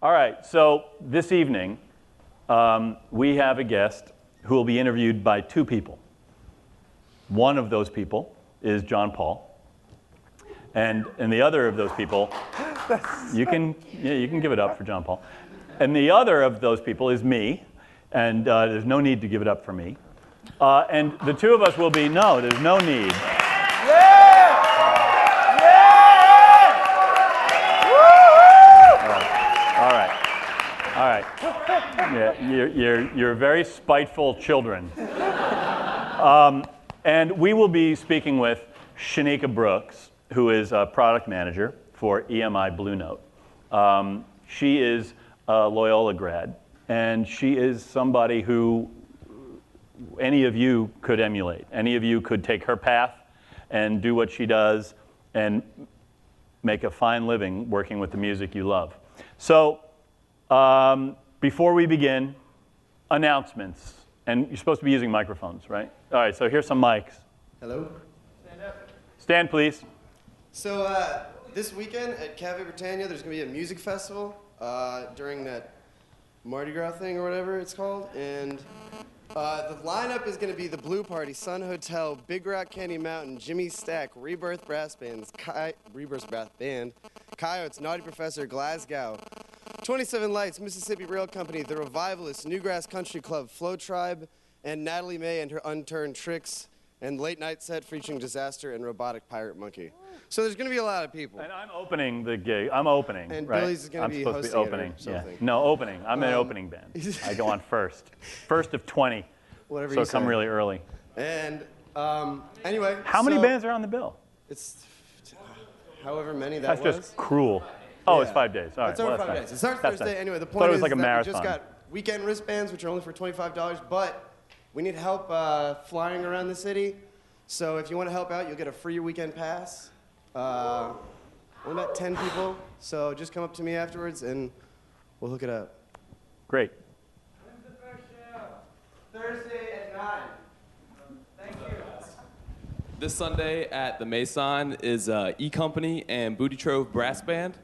All right, so this evening, we have a guest who will be interviewed by two people. One of those people is John Paul. And the other of those people, you can give it up for John Paul. And the other of those people is me, and there's no need to give it up for me. And the two of us will be, no, there's no need. All right. Yeah, you're very spiteful children. And we will be speaking with Shaneika Brooks, who is a product manager for EMI Blue Note. She is a Loyola grad, and she is somebody who any of you could emulate. Any of you could take her path and do what she does and make a fine living working with the music you love. So before we begin, announcements. And you're supposed to be using microphones, right? All right, so here's some mics. Hello? Stand up. Stand, please. So this weekend at Cafe Britannia, there's going to be a music festival during that Mardi Gras thing or whatever it's called. And the lineup is going to be the Blue Party, Sun Hotel, Big Rock Candy Mountain, Jimmy Stack, Rebirth Brass Band, Coyotes, Naughty Professor, Glasgow, 27 Lights, Mississippi Rail Company, The Revivalists, Newgrass Country Club, Flow Tribe, and Natalie May and her Unturned Tricks, and late night set featuring Disaster and Robotic Pirate Monkey. So there's going to be a lot of people. And I'm opening the gig. I'm opening, and right? Billy's going to be hosting opening. It or something. Yeah. No, opening. I'm an opening band. I go on first. First of 20. Whatever so you come say. really early. And anyway. How many bands are on the bill? It's however many that That's was. That's just cruel. Oh, yeah. it's 5 days. All right. It's over well, 5 days. It starts that's Thursday. nice. Anyway, the Thought point it was is like a that marathon. we just got weekend wristbands, which are only for $25, but we need help flying around the city. So if you want to help out, you'll get a free weekend pass. Only about 10 people, so just come up to me afterwards and we'll hook it up. Great. When's the first show? Thursday at 9. Thank you. This Sunday at the Maison is E-Company and Booty Trove Brass Band.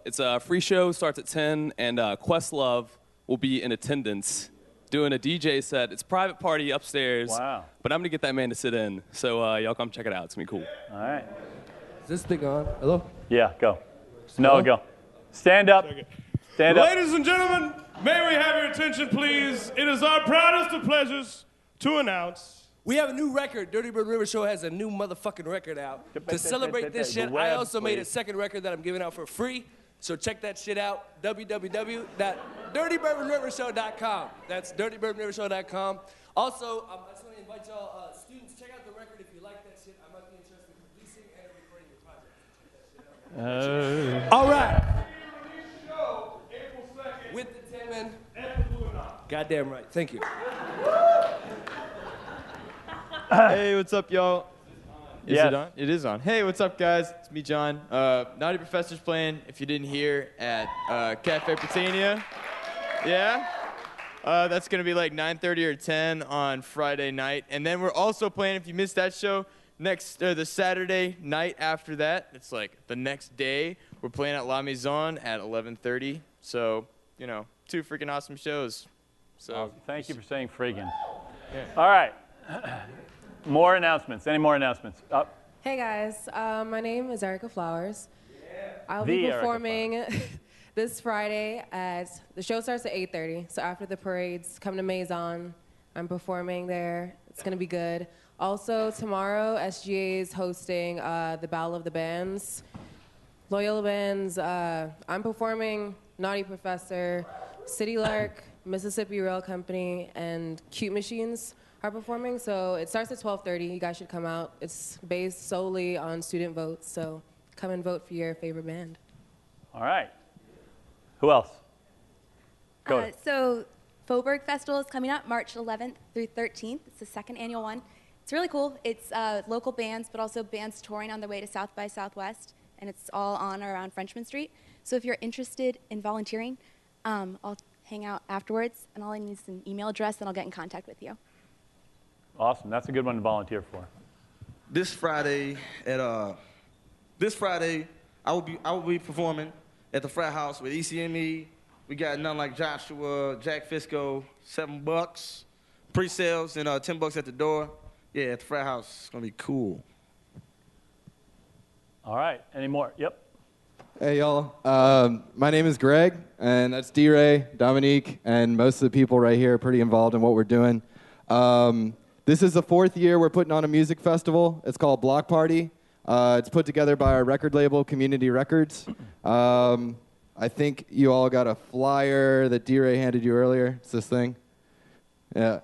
It's a free show, starts at 10, and Questlove will be in attendance doing a DJ set. It's a private party upstairs. Wow. But I'm going to get that man to sit in, so y'all come check it out. It's going to be cool. All right. Is this thing on? Hello? Yeah, go. No, go. Stand up. Stand up. Ladies and gentlemen, may we have your attention, please? It is our proudest of pleasures to announce. We have a new record. Dirty Bird River Show has a new motherfucking record out. To celebrate this shit, I also made a second record that I'm giving out for free. So check that shit out, www.dirtybirdrivershow.com. That's dirtybirdrivershow.com. Also, I just want to invite y'all, students, check out the record if you like that shit. I might be interested in releasing and recording your project. Check that shit out. All right. Show April 2nd. With the Tin Men. At the Blue Note. Goddamn right. Thank you. Hey, what's up, y'all? Is Yes. it on? It is on. Hey, what's up, guys? It's me, John. Naughty Professor's playing, if you didn't hear, at Cafe Britannia. Yeah? That's going to be like 9:30 or 10 on Friday night. And then we're also playing, if you missed that show, the Saturday night after that. It's like the next day. We're playing at La Maison at 11:30. So, you know, 2 freaking awesome shows. So Awesome. Thank you for saying friggin'. Yeah. All right. More announcements. Any more announcements? Hey guys, my name is Erica Flowers. I'll The be Erica performing this Friday the show starts at 8:30. So after the parades, come to Maison. I'm performing there. It's gonna be good. Also tomorrow, SGA is hosting the Battle of the Bands. Loyola bands. I'm performing Naughty Professor, City Lark, Mississippi Rail Company, and Cute Machines are performing. So it starts at 12:30. You guys should come out. It's based solely on student votes, so come and vote for your favorite band. All right. Who else? Go. So Faubourg Festival is coming up March 11th through 13th. It's the second annual one. It's really cool. It's local bands, but also bands touring on their way to South by Southwest, and it's all on or around Frenchman Street. So if you're interested in volunteering, I'll hang out afterwards, and all I need is an email address, and I'll get in contact with you. Awesome. That's a good one to volunteer for. This Friday I will be performing at the Frat House with ECME, We got None Like Joshua, Jack Fisco, $7. Pre-sales and $10 at the door. Yeah, at the frat house. It's gonna be cool. All right. Any more? Yep. Hey, y'all. My name is Greg, and that's D-Ray, Dominique, and most of the people right here are pretty involved in what we're doing. This is the 4th year we're putting on a music festival. It's called Block Party. It's put together by our record label, Community Records. I think you all got a flyer that D-Ray handed you earlier. It's this thing. Yeah.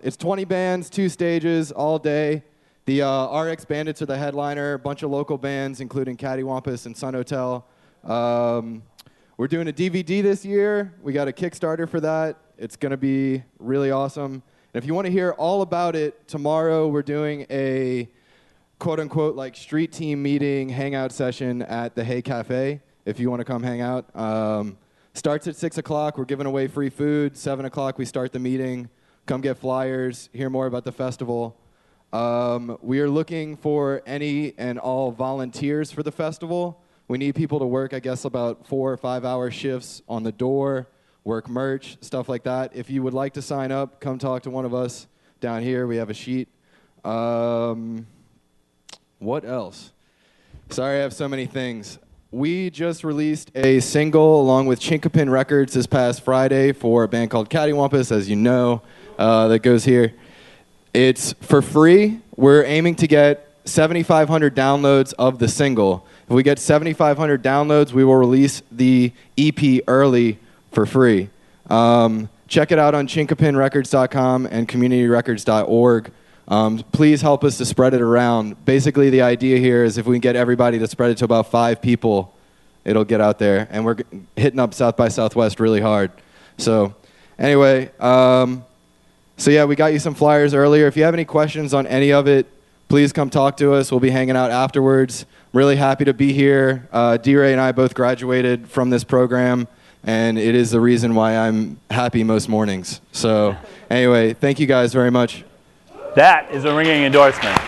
It's 20 bands, 2 stages, all day. The RX Bandits are the headliner, a bunch of local bands, including Cattywampus and Sun Hotel. We're doing a DVD this year. We got a Kickstarter for that. It's going to be really awesome. And if you want to hear all about it, tomorrow we're doing a quote-unquote like street team meeting hangout session at the Hay Cafe, if you want to come hang out. Starts at 6 o'clock. We're giving away free food. 7 o'clock we start the meeting. Come get flyers, hear more about the festival. We are looking for any and all volunteers for the festival. We need people to work, I guess, about 4 or 5 hour shifts on the door, work merch, stuff like that. If you would like to sign up, come talk to one of us down here. We have a sheet. What else? Sorry, I have so many things. We just released a single along with Chinkapin Records this past Friday for a band called Cattywampus, as you know, that goes here. It's for free. We're aiming to get 7,500 downloads of the single. If we get 7,500 downloads, we will release the EP early for free. Check it out on chinkapinrecords.com and communityrecords.org. Please help us to spread it around. Basically, the idea here is if we can get everybody to spread it to about 5 people, it'll get out there. And we're hitting up South by Southwest really hard. So anyway, so yeah, we got you some flyers earlier. If you have any questions on any of it, please come talk to us. We'll be hanging out afterwards. I'm really happy to be here. D-Ray and I both graduated from this program, and it is the reason why I'm happy most mornings. So anyway, thank you guys very much. That is a ringing endorsement.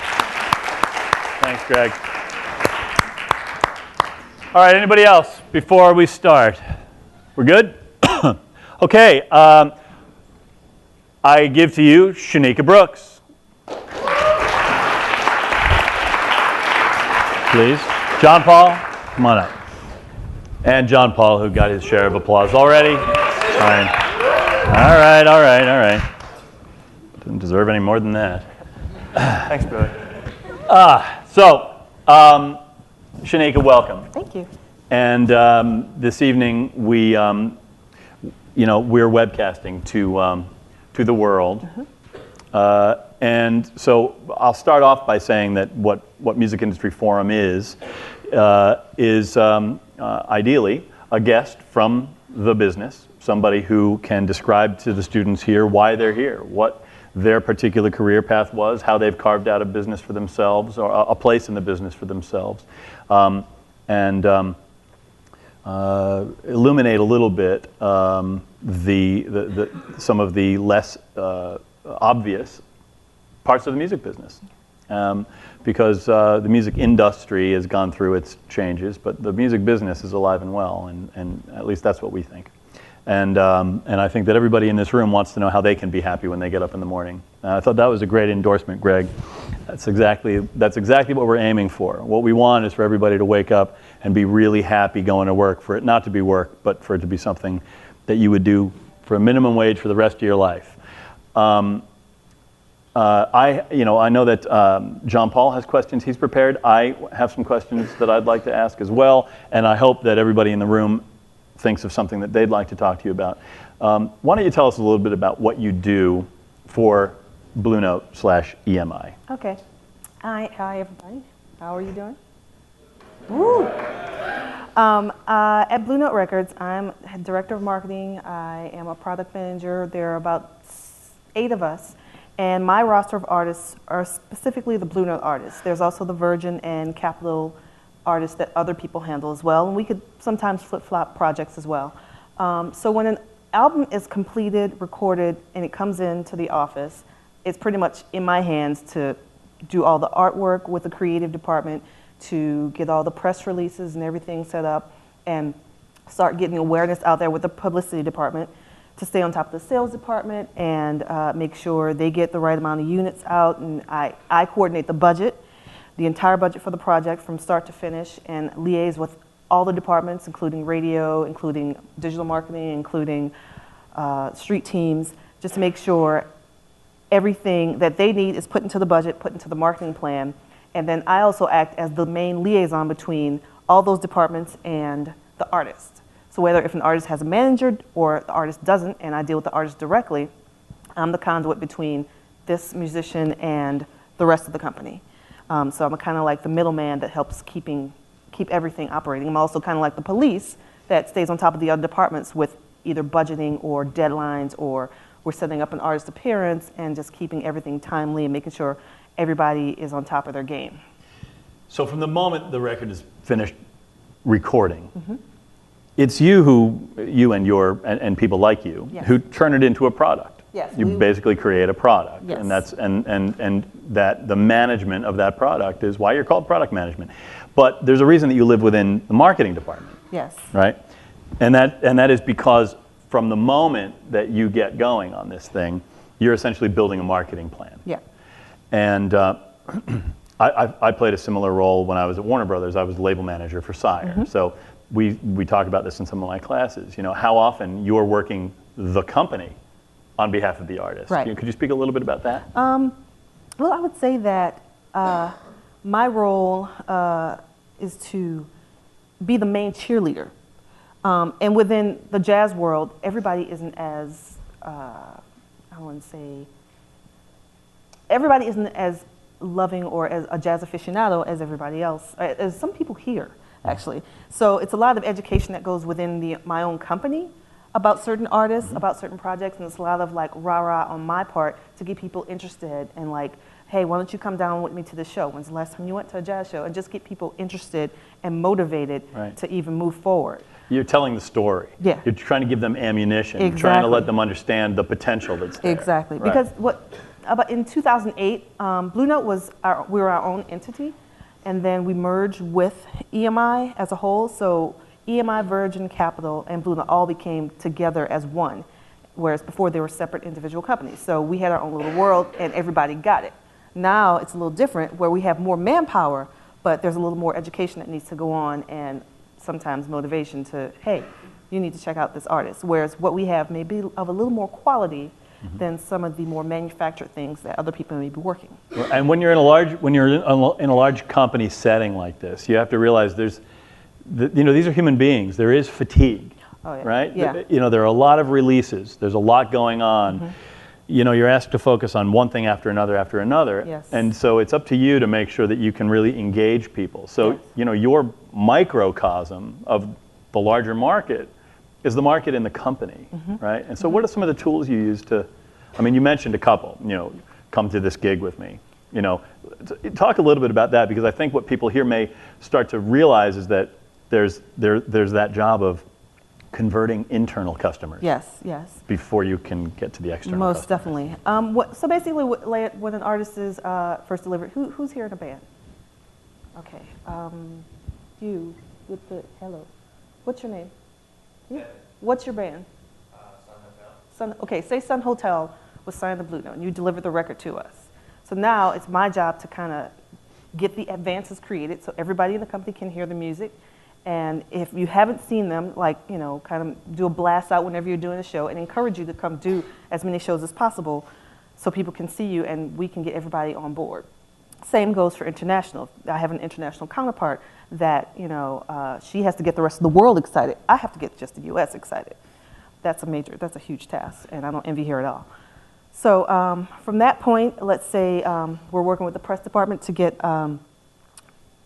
Thanks, Greg. All right, anybody else before we start? We're good? Okay. I give to you Shaneika Brooks. Please. John Paul, come on up. And John Paul, who got his share of applause already. Fine. All right. Didn't deserve any more than that. Thanks, brother. Shaneika, welcome. Thank you. And this evening we're webcasting to the world. And so I'll start off by saying that what Music Industry Forum is ideally a guest from the business, somebody who can describe to the students here why they're here, what their particular career path was, how they've carved out a business for themselves or a place in the business for themselves, and illuminate a little bit some of the less obvious parts of the music business, because the music industry has gone through its changes, but the music business is alive and well, and at least that's what we think. And I think that everybody in this room wants to know how they can be happy when they get up in the morning. I thought that was a great endorsement, Greg. That's exactly what we're aiming for. What we want is for everybody to wake up and be really happy going to work, for it not to be work, but for it to be something that you would do for a minimum wage for the rest of your life. I know that John Paul has questions he's prepared. I have some questions that I'd like to ask as well, and I hope that everybody in the room thinks of something that they'd like to talk to you about. Why don't you tell us a little bit about what you do for Blue Note /EMI? Okay. Hi, everybody. How are you doing? Woo! At Blue Note Records, I'm director of marketing. I am a product manager. There are about 8 of us, and my roster of artists are specifically the Blue Note artists. There's also the Virgin and Capitol artists that other people handle as well, and we could sometimes flip-flop projects as well. So when an album is completed, recorded, and it comes into the office, it's pretty much in my hands to do all the artwork with the creative department, to get all the press releases and everything set up, and start getting awareness out there with the publicity department to stay on top of the sales department and make sure they get the right amount of units out. And I coordinate the budget, the entire budget for the project from start to finish, and liaise with all the departments, including radio, including digital marketing, including street teams, just to make sure everything that they need is put into the budget, put into the marketing plan. And then I also act as the main liaison between all those departments and the artist. So whether if an artist has a manager or the artist doesn't, and I deal with the artist directly, I'm the conduit between this musician and the rest of the company. So I'm kind of like the middleman that helps keep everything operating. I'm also kind of like the police that stays on top of the other departments with either budgeting or deadlines, or we're setting up an artist appearance and just keeping everything timely and making sure everybody is on top of their game. So from the moment the record is finished recording, it's you and people like you Yes. who turn it into a product. Yes, You basically create a product, Yes. and that's that the management of that product is why you're called product management. But there's a reason that you live within the marketing department, Yes. right? And that is because from the moment that you get going on this thing, you're essentially building a marketing plan. Yeah. And I played a similar role when I was at Warner Brothers. I was the label manager for Sire. So we talk about this in some of my classes. You know, how often you're working the company on behalf of the artist. Right. Could you speak a little bit about that? Well, I would say that my role is to be the main cheerleader. And within the jazz world, everybody isn't as, everybody isn't as loving or as a jazz aficionado as everybody else, as some people here, actually. So it's a lot of education that goes within my own company about certain artists, about certain projects, and it's a lot of like rah-rah on my part to get people interested and like, hey, why don't you come down with me to the show? When's the last time you went to a jazz show? And just get people interested and motivated to even move forward. You're telling the story. Yeah. You're trying to give them ammunition, Exactly. trying to let them understand the potential that's there. Exactly. Right. Because about in 2008, Blue Note we were our own entity, and then we merged with EMI as a whole. So EMI, Virgin, Capitol, and Blue Note all became together as one, whereas before they were separate individual companies. So we had our own little world, and everybody got it. Now it's a little different, where we have more manpower, but there's a little more education that needs to go on, and sometimes motivation to, hey, you need to check out this artist. Whereas what we have may be of a little more quality than some of the more manufactured things that other people may be working. And when you're in a large company setting like this, you have to realize these are human beings. There is fatigue, right? Yeah. There are a lot of releases. There's a lot going on. You're asked to focus on one thing after another. Yes. And so it's up to you to make sure that you can really engage people. So, your microcosm of the larger market is the market in the company, right? And so what are some of the tools you use to, you mentioned a couple, come to this gig with me. Talk a little bit about that, because I think what people here may start to realize is that there's that job of converting internal customers. Yes, yes. Before you can get to the external Most customers. definitely. So basically, when an artist is first delivered, who's here in a band? Okay. You with the hello. What's your name? You? What's your band? Sun Hotel. Okay, say Sun Hotel was signed to Blue Note, and you delivered the record to us. So now it's my job to kind of get the advances created so everybody in the company can hear the music. And if you haven't seen them, kind of do a blast out whenever you're doing a show, and encourage you to come do as many shows as possible so people can see you and we can get everybody on board. Same goes for international. I have an international counterpart that, she has to get the rest of the world excited. I have to get just the US excited. That's a huge task, and I don't envy her at all. So from that point, let's say we're working with the press department to get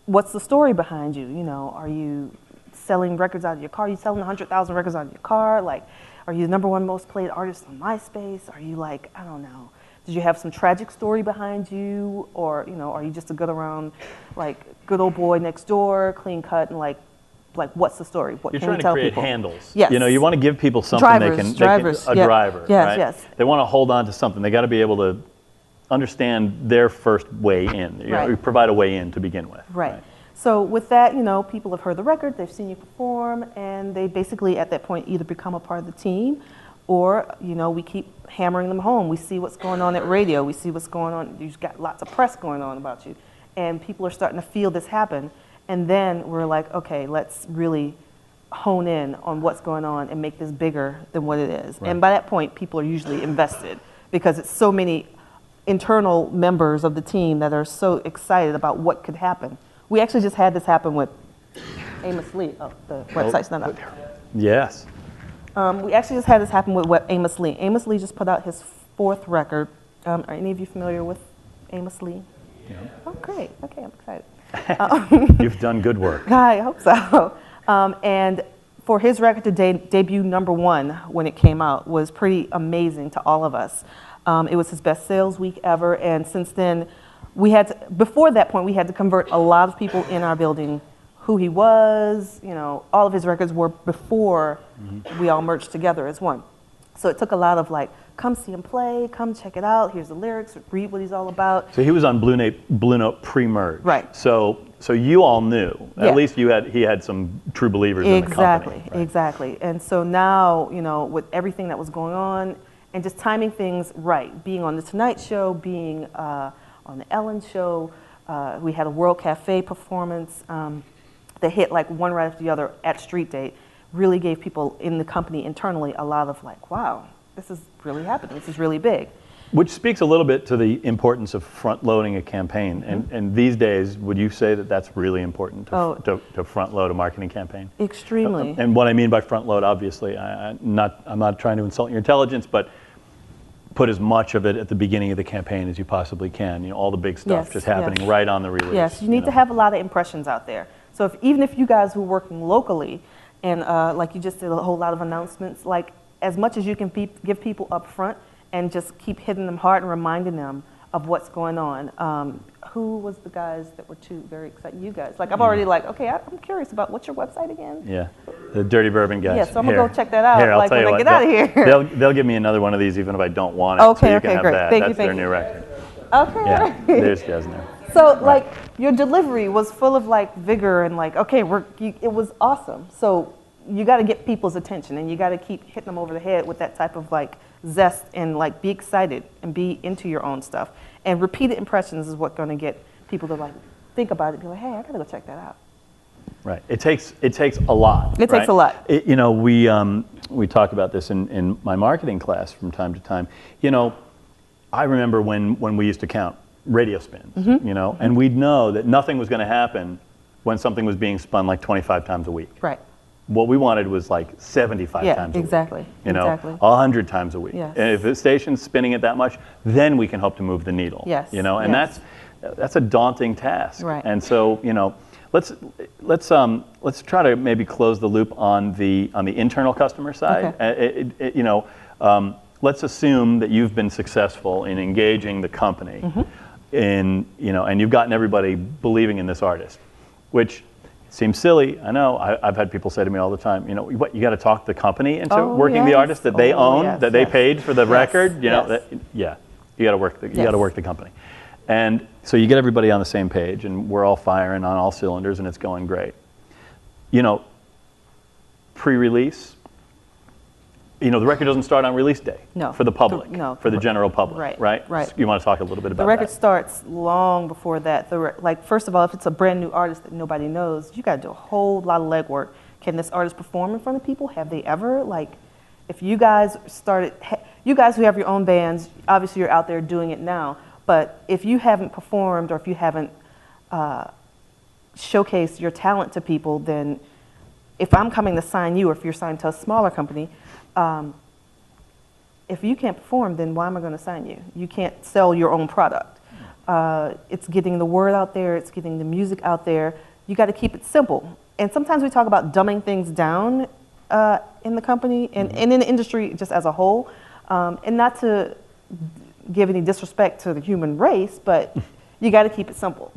what's the story behind you? Are you selling records out of your car? Are you selling 100,000 records out of your car? Like, are you the #1 most played artist on MySpace? Are you like, I don't know, did you have some tragic story behind you? Or, are you just a good old boy next door, clean cut, and like what's the story? What You're can trying we tell to create people? handles. Yes. You want to give people something Drivers, a driver, yes, right? Yes. They want to hold on to something. They got to be able to understand their first way in. You provide a way in to begin with. Right. So with that, people have heard the record, they've seen you perform, and they basically at that point either become a part of the team, or we keep hammering them home. We see what's going on at radio. We see what's going on. You've got lots of press going on about you, and people are starting to feel this happen. And then we're like, okay, let's really hone in on what's going on and make this bigger than what it is. Right. And by that point, people are usually invested because it's so many internal members of the team that are so excited about what could happen. We actually just had this happen with Amos Lee. Oh, the website's not up. Yes. We actually just had this happen with Amos Lee. Amos Lee just put out his 4th record. Are any of you familiar with Amos Lee? Yeah. Oh, great. Okay, I'm excited. You've done good work. I hope so. And for his record to debut #1 when it came out was pretty amazing to all of us. It was his best sales week ever, and since then, before that point, we had to convert a lot of people in our building who he was. All of his records were before we all merged together as one. So it took a lot of come see him play, come check it out, here's the lyrics, read what he's all about. So he was on Blue Note pre-merge. Right. So you all knew. Yeah. At least he had some true believers in the company. Right? Exactly. And so now, with everything that was going on and just timing things right, being on The Tonight Show, being on The Ellen Show, we had a World Cafe performance that hit one right after the other at Street Date, really gave people in the company internally a lot of wow, this is really happening, this is really big. Which speaks a little bit to the importance of front-loading a campaign. And these days, would you say that that's really important to front-load a marketing campaign? Extremely. And what I mean by front-load, obviously, I'm not trying to insult your intelligence, but put as much of it at the beginning of the campaign as you possibly can. All the big stuff just happening right on the release. Yes, you need to have a lot of impressions out there. So even if you guys who are working locally, and you just did a whole lot of announcements, as much as you can give people up front and just keep hitting them hard and reminding them of what's going on. Who was the guys that were very excited? You guys. I'm already okay, I'm curious about what's your website again? Yeah, the Dirty Bourbon guys. Yeah, so I'm going to go check that out Here, I'll tell when you I what, get out of here. They'll give me another one of these even if I don't want it. Okay, so you okay, can have great. that. Thank That's you, their new record. Okay. Yeah, there's Jasner. So your delivery was full of vigor and okay, it was awesome. So you got to get people's attention and you got to keep hitting them over the head with that type of zest and be excited and be into your own stuff. And repeated impressions is what's going to get people to think about it and be like, hey, I got to go check that out. Right. It takes a lot. It takes a lot. We talk about this in my marketing class from time to time. I remember when we used to count radio spins, and we'd know that nothing was going to happen when something was being spun 25 times a week. Right. What we wanted was 75 times a week. Exactly. 100 times a week. Yes. And if the station's spinning it that much, then we can hope to move the needle. Yes. And that's a daunting task. Right. And so, let's try to maybe close the loop on the internal customer side. Okay. Let's assume that you've been successful in engaging the company and you've gotten everybody believing in this artist, which seems silly. I know. I've had people say to me all the time, you got to talk the company into working the artist that they own, that they paid for the record. You got to work the company. And so you get everybody on the same page, and we're all firing on all cylinders, and it's going great. Pre-release, the record doesn't start on release day for the public, for the general public, right? You want to talk a little bit about that? The record starts long before that. First of all, if it's a brand new artist that nobody knows, you got to do a whole lot of legwork. Can this artist perform in front of people? Have they ever? If you guys you guys who have your own bands, obviously you're out there doing it now. But if you haven't performed or if you haven't showcased your talent to people, then if I'm coming to sign you or if you're signed to a smaller company, if you can't perform, then why am I going to sign you? You can't sell your own product. It's getting the word out there. It's getting the music out there. You got to keep it simple. And sometimes we talk about dumbing things down in the company and in the industry just as a whole. And not to give any disrespect to the human race, but you got to keep it simple.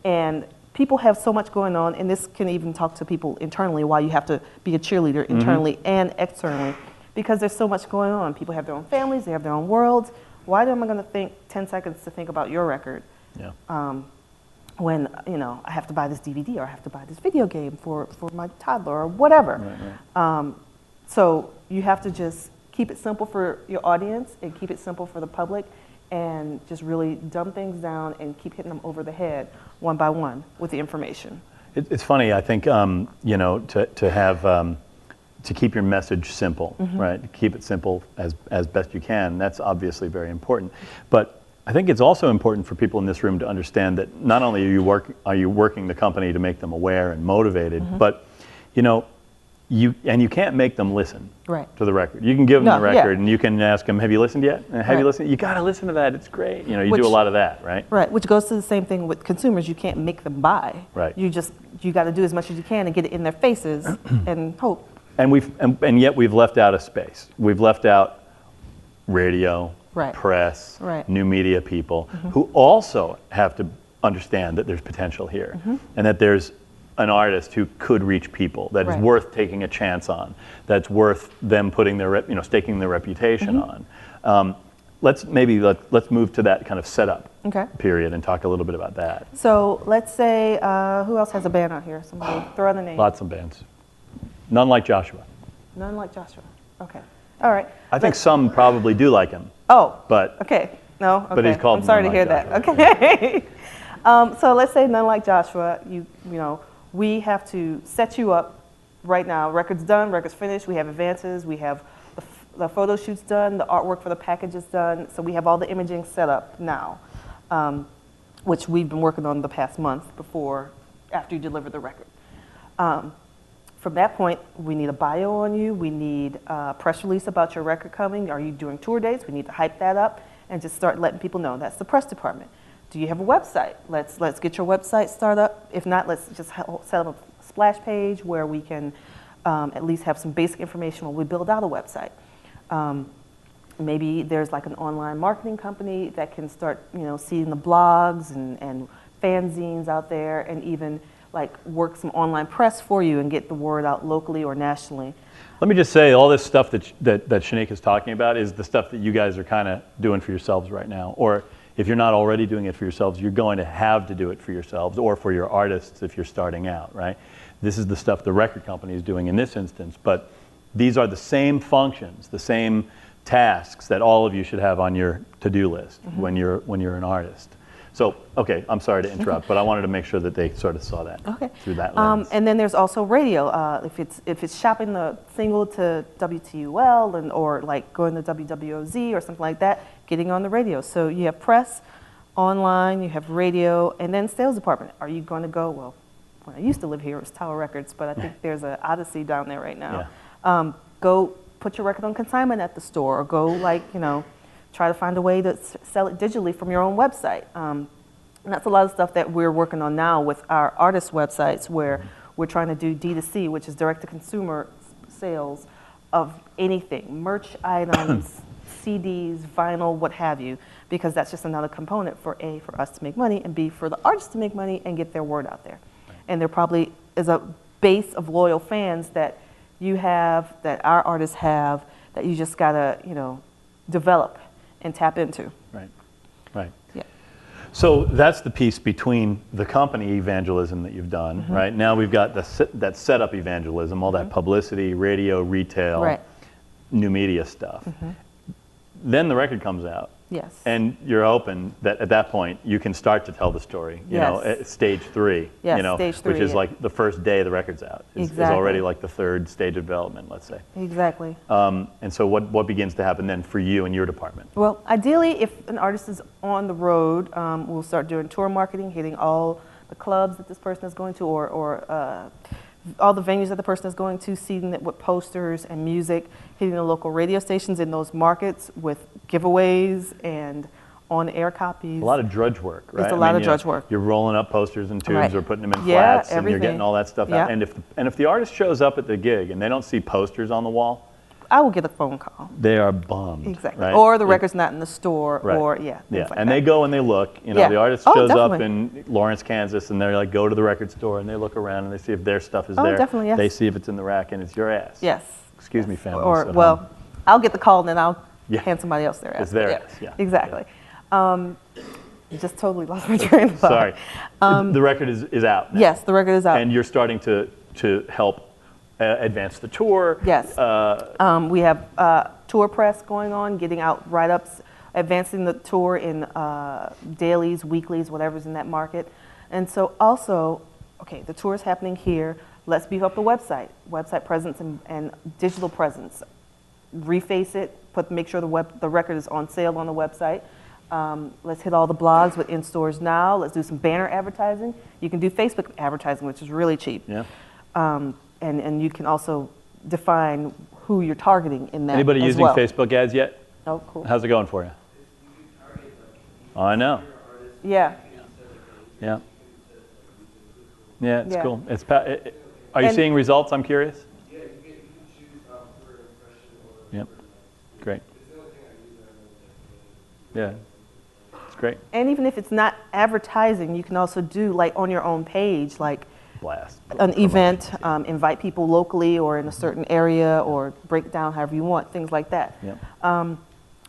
And people have so much going on, and this can even talk to people internally, why you have to be a cheerleader internally and externally, because there's so much going on. People have their own families, they have their own worlds. Why am I going to think 10 seconds to think about your record? Yeah. when, you know, I have to buy this DVD or I have to buy this video game for my toddler or whatever. So you have to just keep it simple for your audience and keep it simple for the public and just really dumb things down and keep hitting them over the head one by one with the information. It's funny, I think, you know, to have, to keep your message simple, right? Keep it simple as best you can. That's obviously very important. But I think it's also important for people in this room to understand that not only are you working the company to make them aware and motivated, but, you know, you can't make them listen to the record. You can give them the record and you can ask them, have you listened yet? And have you listened? You got to listen to that. It's great. You know, you do a lot of that, right? Right, which goes to the same thing with consumers. You can't make them buy. Right. You got to do as much as you can and get it in their faces and hope. And yet we've left out a space. We've left out radio, press, new media people who also have to understand that there's potential here and that there's an artist who could reach people that is worth taking a chance on, that's worth them putting their staking their reputation on. Let's move to that kind of setup period and talk a little bit about that. So let's say who else has a band out here? Somebody throw out a name. Lots of bands. None like Joshua. None like Joshua. Okay. All right. I think some probably do like him. Oh. But okay. No. Okay. But he's called. I'm sorry to hear that. Okay. So let's say none like Joshua. You know, we have to set you up right now. Record's done. Record's finished. We have advances. We have the photo shoots done. The artwork for the package is done. So we have all the imaging set up now, which we've been working on the past month after you deliver the record. From that point, we need a bio on you. We need a press release about your record coming. Are you doing tour dates? We need to hype that up and just start letting people know. That's the press department. Do you have a website? Let's get your website started up. If not, let's just set up a splash page where we can at least have some basic information when we build out a website. Maybe there's like an online marketing company that can start, seeing the blogs and fanzines out there and even like work some online press for you and get the word out locally or nationally. Let me just say, all this stuff that Shaneika is talking about is the stuff that you guys are kind of doing for yourselves right now. Or if you're not already doing it for yourselves, you're going to have to do it for yourselves or for your artists if you're starting out, right? This is the stuff the record company is doing in this instance, but these are the same functions, the same tasks that all of you should have on your to-do list when you're an artist. So, okay, I'm sorry to interrupt, but I wanted to make sure that they sort of saw that through that lens. And then there's also radio. If it's shopping the single to WTUL or like going to WWOZ or something like that, getting on the radio. So you have press, online, you have radio, and then sales department. Are you going to go? Well, when I used to live here, it was Tower Records, but I think there's an Odyssey down there right now. Yeah. Go put your record on consignment at the store, or go try to find a way to sell it digitally from your own website. And that's a lot of stuff that we're working on now with our artist websites, where we're trying to do D2C, which is direct-to-consumer sales of anything, merch items, CDs, vinyl, what have you, because that's just another component for A, for us to make money, and B, for the artists to make money and get their word out there. And there probably is a base of loyal fans that you have, that our artists have, that you just gotta, develop and tap into. Right. Yeah. So that's the piece between the company evangelism that you've done, right? Now we've got that setup evangelism, all that publicity, radio, retail, new media stuff. Then the record comes out. Yes. And you're hoping that at that point you can start to tell the story, at stage 3, stage 3, which is like the first day the record's out. Is already like the third stage of development, let's say. Exactly. And so what begins to happen then for you and your department? Well, ideally, if an artist is on the road, we'll start doing tour marketing, hitting all the clubs that this person is going to, or all the venues that the person is going to, seeing it with posters and music, hitting the local radio stations in those markets with giveaways and on-air copies. A lot of drudge work, right? It's a lot of drudge work. You're rolling up posters and tubes or putting them in flats, and you're getting all that stuff out. And if the artist shows up at the gig and they don't see posters on the wall, I will get a phone call. They are bummed. Exactly. Right? Or the record's not in the store, or things like and that. they go and they look. The artist shows up in Lawrence, Kansas, and they're like, go to the record store, and they look around and they see if their stuff is there. Definitely, yes. They see if it's in the rack, and it's your ass. Yes. Excuse me, family. I'll get the call and then I'll hand somebody else their ass. It's their ass, Exactly. Just totally lost my train of thought. Sorry. The record is out now. Yes, the record is out. And you're starting to help advance the tour. Yes. We have tour press going on, getting out write-ups, advancing the tour in dailies, weeklies, whatever's in that market. And so also, okay, the tour is happening here. Let's beef up the website presence and digital presence. Reface it, make sure the record is on sale on the website. Let's hit all the blogs with in stores now. Let's do some banner advertising. You can do Facebook advertising, which is really cheap. Yeah. And you can also define who you're targeting in that. Anybody using Facebook ads yet? Oh, cool. How's it going for you? Oh, I know. Yeah. Yeah. Yeah, it's Yeah. cool. Are you seeing results? I'm curious. Yeah, you can choose per impression or. Yep. Great. Yeah. It's great. And even if it's not advertising, you can also do like on your own page, like blast an event, invite people locally or in a certain area, or break down however you want, things like that. Yep.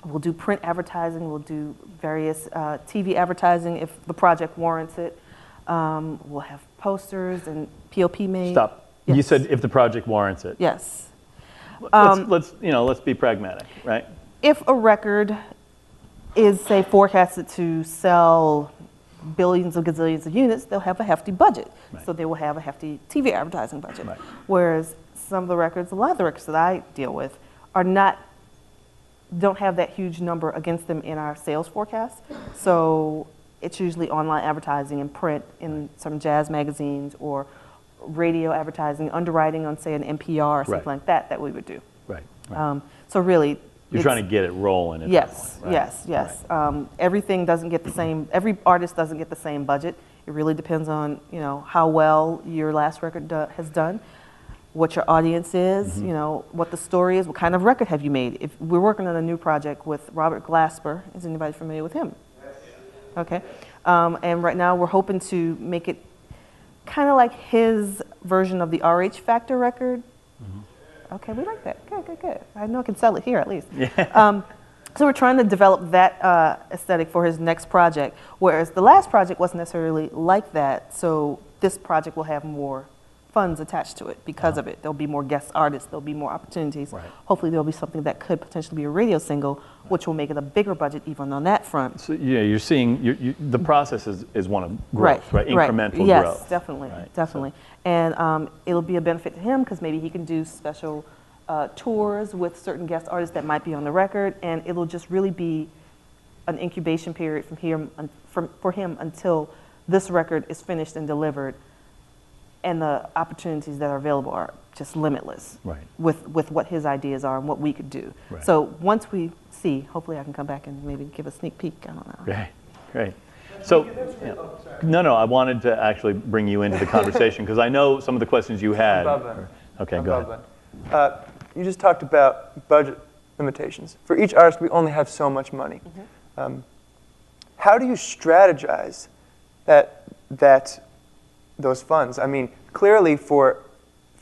We'll do print advertising. We'll do various TV advertising if the project warrants it. We'll have posters and POP made. Stop. Yes. You said if the project warrants it. Yes. Let's be pragmatic, right? If a record is, say, forecasted to sell billions or gazillions of units, they'll have a hefty budget. Right. So they will have a hefty TV advertising budget. Right. Whereas some of the records, a lot of the records that I deal with, don't have that huge number against them in our sales forecast. So it's usually online advertising and print in some jazz magazines, or radio advertising, underwriting on, say, an NPR or something like that we would do. Right. So really, you're trying to get it rolling. Yes, right? yes. Everything doesn't get the same. Every artist doesn't get the same budget. It really depends on how well your last record has done, what your audience is, what the story is, what kind of record have you made. If we're working on a new project with Robert Glasper, is anybody familiar with him? Yes. Okay, and right now we're hoping to make it kind of like his version of the RH Factor record. Okay, we like that. Good. I know I can sell it here at least. Yeah. So we're trying to develop that aesthetic for his next project, whereas the last project wasn't necessarily like that. So this project will have more funds attached to it because of it. There'll be more guest artists. There'll be more opportunities. Right. Hopefully there'll be something that could potentially be a radio single, which will make it a bigger budget even on that front. So yeah, you're seeing the process is one of growth, right? Incremental growth. Yes, definitely. And it'll be a benefit to him because maybe he can do special tours with certain guest artists that might be on the record, and it'll just really be an incubation period for him until this record is finished and delivered, and the opportunities that are available are just limitless. Right. With what his ideas are and what we could do. Right. So once we see, hopefully I can come back and maybe give a sneak peek. I don't know. Great. So, no, I wanted to actually bring you into the conversation because I know some of the questions you had. Okay, go ahead. You just talked about budget limitations. For each artist, we only have so much money. How do you strategize those funds? I mean, clearly for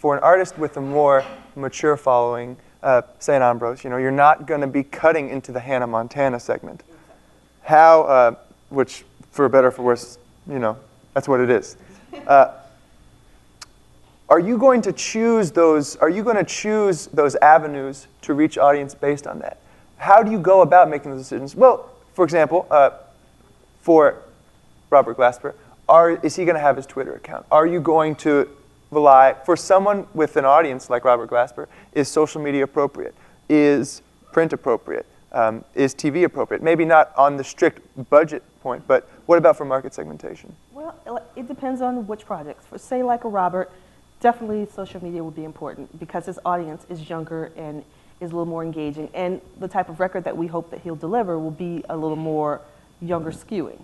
an artist with a more mature following, say an Ambrose, you're not going to be cutting into the Hannah Montana segment. How, which for better or for worse, that's what it is. Are you going to choose those? Are you going to choose those avenues to reach audience based on that? How do you go about making those decisions? Well, for example, for Robert Glasper, is he going to have his Twitter account? Are you going to rely, for someone with an audience like Robert Glasper, is social media appropriate? Is print appropriate? Is TV appropriate? Maybe not on the strict budget point, but what about for market segmentation? Well, it depends on which projects. For say like a Robert, definitely social media will be important because his audience is younger and is a little more engaging, and the type of record that we hope that he'll deliver will be a little more younger skewing.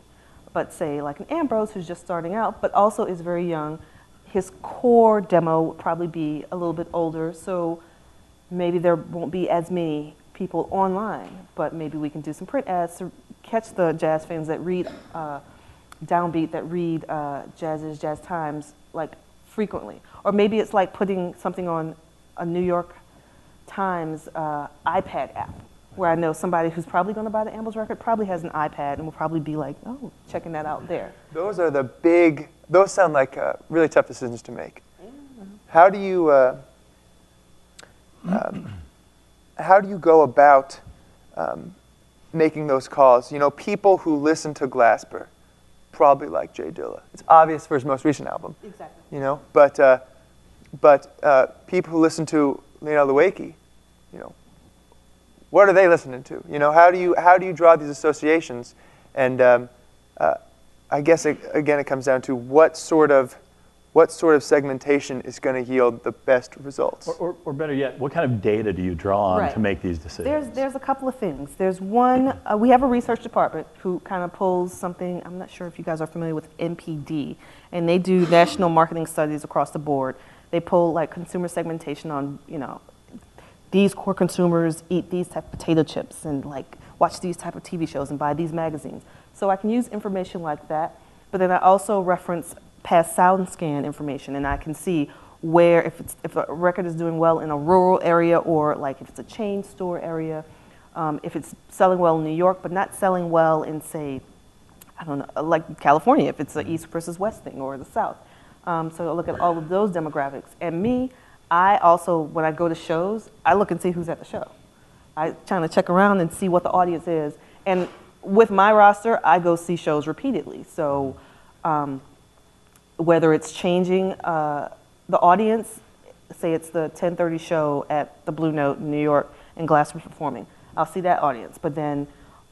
But say like an Ambrose who's just starting out, but also is very young, his core demo will probably be a little bit older, so maybe there won't be as many people online, but maybe we can do some print ads to catch the jazz fans that read Downbeat, that read Jazz Times, like frequently. Or maybe it's like putting something on a New York Times iPad app where I know somebody who's probably going to buy the Ambles record probably has an iPad and will probably be like, oh, checking that out there. Those are the big, those sound like really tough decisions to make. How do you go about making those calls? You know, people who listen to Glasper probably like Jay Dilla. It's obvious for his most recent album. Exactly. You know, but people who listen to Leonel Lewicki, you know, what are they listening to? You know, how do you draw these associations? And I guess again it comes down to what sort of segmentation is going to yield the best results. Or better yet, what kind of data do you draw on to make these decisions? There's a couple of things. There's one, we have a research department who kind of pulls something, I'm not sure if you guys are familiar with NPD, and they do national marketing studies across the board. They pull like consumer segmentation on, you know, these core consumers eat these type of potato chips and like watch these type of TV shows and buy these magazines. So I can use information like that, but then I also reference past sound scan information, and I can see where if a record is doing well in a rural area, or like if it's a chain store area, if it's selling well in New York but not selling well in, say, I don't know, like California, if it's an East versus West thing, or the South. So I look at all of those demographics. And me, I also, when I go to shows, I look and see who's at the show. I trying to check around and see what the audience is. And with my roster, I go see shows repeatedly. So whether it's changing the audience, say it's the 10:30 show at the Blue Note in New York and Glasper performing, I'll see that audience. But then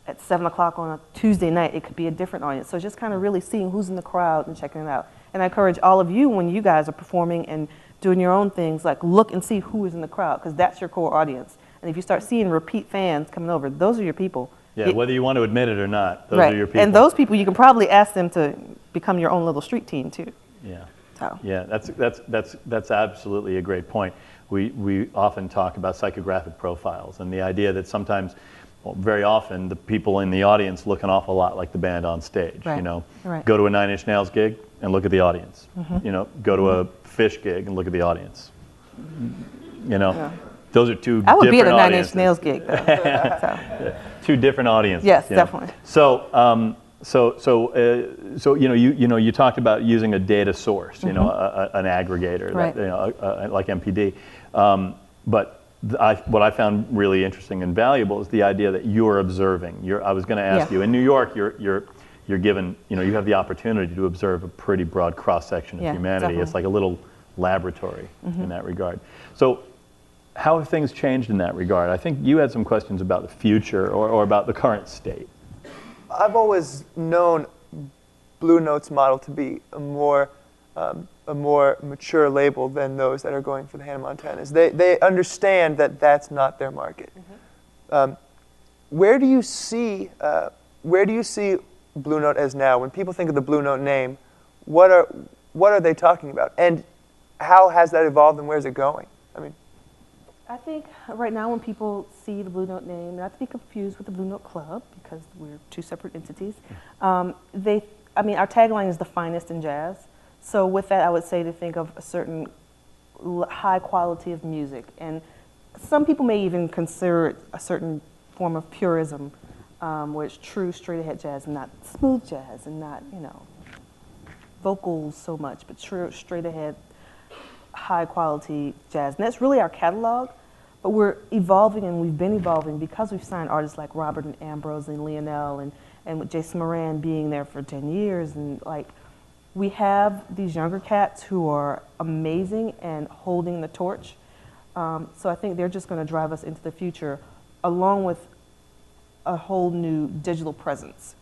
at 7 o'clock on a Tuesday night, it could be a different audience. So just kind of really seeing who's in the crowd and checking it out. And I encourage all of you, when you guys are performing and doing your own things, like look and see who is in the crowd, because that's your core audience. And if you start seeing repeat fans coming over, those are your people. Yeah, whether you want to admit it or not, those right. are your people. And those people, you can probably ask them to become your own little street team too. Yeah. So. Yeah, that's absolutely a great point. We often talk about psychographic profiles and the idea that sometimes, well, very often, the people in the audience look an awful lot like the band on stage. Right. You know, right. Go to a Nine Inch Nails gig and look at the audience. Mm-hmm. You know, go to a Fish gig and look at the audience. You know, yeah. Those are two different audiences. I would be at a Nine Inch Nails gig, though. Yeah. Two different audiences. Yes, definitely. So, you talked about using a data source, you know, an aggregator, right. that, you know, like MPD. But what I found really interesting and valuable is the idea that you're observing. I was going to ask you, in New York, you're given, you know, you have the opportunity to observe a pretty broad cross section of humanity. Definitely. It's like a little laboratory in that regard. So, how have things changed in that regard? I think you had some questions about the future or about the current state. I've always known Blue Note's model to be a more mature label than those that are going for the Hannah Montanas. They understand that that's not their market. Mm-hmm. Where do you see Blue Note as now? When people think of the Blue Note name, what are they talking about? And how has that evolved and where's it going? I mean, I think right now when people see the Blue Note name, not to be confused with the Blue Note Club, because we're two separate entities, our tagline is the finest in jazz. So with that, I would say to think of a certain high quality of music. And some people may even consider it a certain form of purism, where it's true straight ahead jazz and not smooth jazz and not, you know, vocals so much, but true straight ahead high quality jazz. And that's really our catalog, but we're evolving, and we've been evolving because we've signed artists like Robert and Ambrose and Lionel, and with Jason Moran being there for 10 years. And like, we have these younger cats who are amazing and holding the torch. So I think they're just going to drive us into the future, along with a whole new digital presence.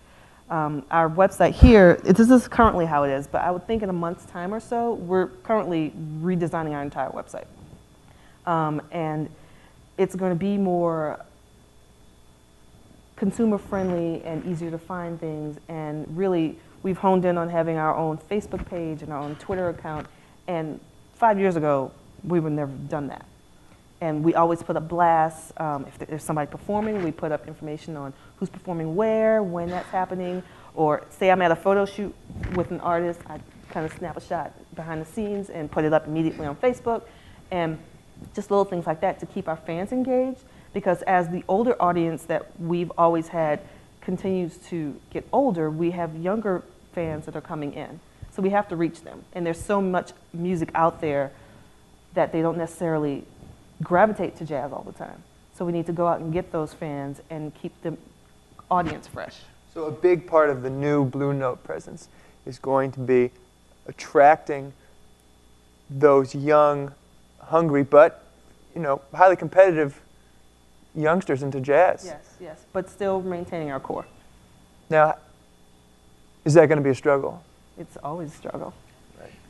Our website here, this is currently how it is, but I would think in a month's time or so, we're currently redesigning our entire website. And it's going to be more consumer friendly and easier to find things. And really, we've honed in on having our own Facebook page and our own Twitter account. And 5 years ago, we would never done that. And we always put up blasts. If there's somebody performing, we put up information on who's performing where, when that's happening. Or say I'm at a photo shoot with an artist, I kind of snap a shot behind the scenes and put it up immediately on Facebook. And just little things like that to keep our fans engaged. Because as the older audience that we've always had continues to get older, we have younger fans that are coming in. So we have to reach them. And there's so much music out there that they don't necessarily gravitate to jazz all the time. So we need to go out and get those fans and keep the audience fresh. So a big part of the new Blue Note presence is going to be attracting those young, hungry, but highly competitive youngsters into jazz. Yes, yes, but still maintaining our core. Now, is that going to be a struggle? It's always a struggle.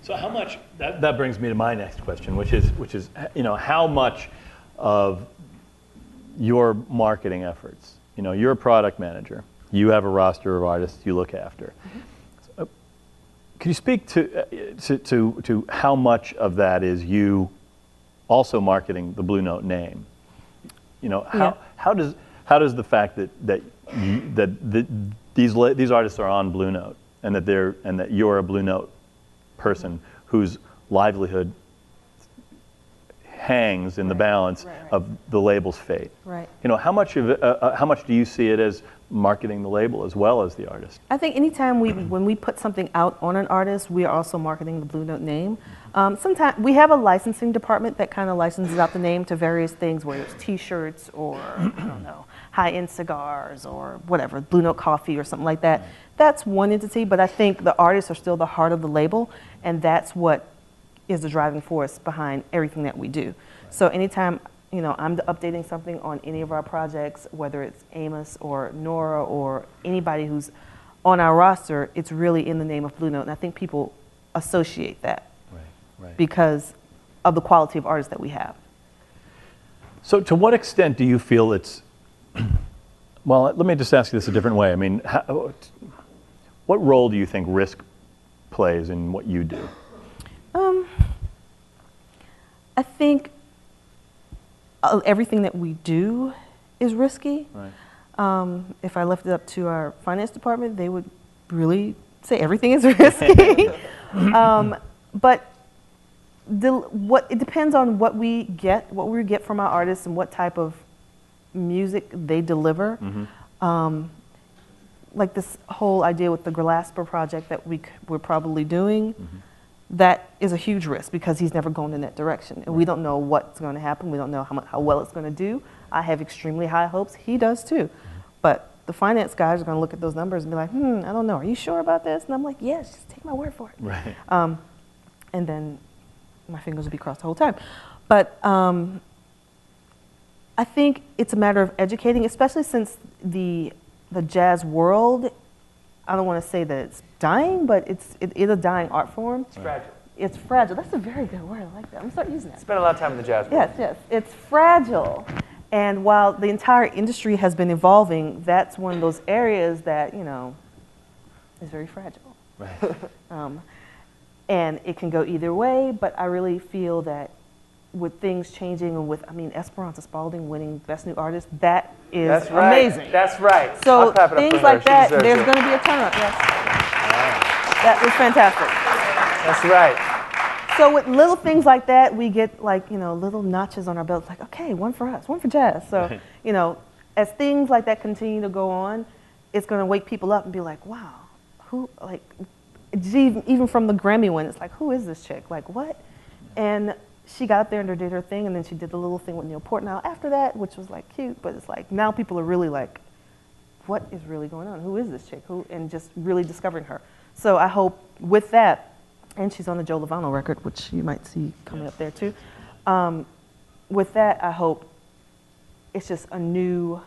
So how much, that brings me to my next question, which is how much of your marketing efforts, you're a product manager, you have a roster of artists you look after. So, could you speak to how much of that is you also marketing the Blue Note name? How does the fact that these artists are on Blue Note and that you're a Blue Note person whose livelihood hangs in the balance of the label's fate. Right. How much do you see it as marketing the label as well as the artist? I think anytime when we put something out on an artist, we are also marketing the Blue Note name. Sometimes we have a licensing department that kind of licenses out the name to various things, whether it's T-shirts or I don't know, high-end cigars or whatever, Blue Note coffee or something like that. That's one entity, but I think the artists are still the heart of the label, and that's what is the driving force behind everything that we do. So anytime I'm updating something on any of our projects, whether it's Amos or Nora or anybody who's on our roster, it's really in the name of Blue Note, and I think people associate that because of the quality of artists that we have. So to what extent do you feel it's, well, let me just ask you this a different way. I mean, what role do you think risk plays in what you do? I think everything that we do is risky. Right. If I left it up to our finance department, they would really say everything is risky. But it depends on what we get from our artists and what type of music they deliver. Mm-hmm. Like this whole idea with the Glasper project that we're probably doing. Mm-hmm. That is a huge risk because he's never gone in that direction. And we don't know what's going to happen. We don't know how well it's going to do. I have extremely high hopes. He does too. But the finance guys are going to look at those numbers and be like, I don't know. Are you sure about this? And I'm like, yes, just take my word for it. Right. And then my fingers will be crossed the whole time. But I think it's a matter of educating, especially since the jazz world, I don't want to say that it's dying, but it's a dying art form. It's fragile. It's fragile. That's a very good word. I like that. I'm going to start using that. Spent a lot of time in the jazz world. Yes, yes. It's fragile. And while the entire industry has been evolving, that's one of those areas that, is very fragile. Right. And it can go either way, but I really feel that with things changing and with, Esperanza Spalding winning Best New Artist, that is amazing. That's right. So things like that, there's going to be a turnaround. Yes. Wow. That was fantastic. That's right. So with little things like that, we get little notches on our belts, like, okay, one for us, one for jazz. So, as things like that continue to go on, it's going to wake people up and be like, wow, even from the Grammy one, it's like, who is this chick? Like, what? And she got up there and did her thing, and then she did the little thing with Neil Portnow after that, which was cute, but it's now people are really what is really going on? Who is this chick? And just really discovering her. So I hope with that, and she's on the Joe Lovano record, which you might see coming up there too. With that, I hope it's just a new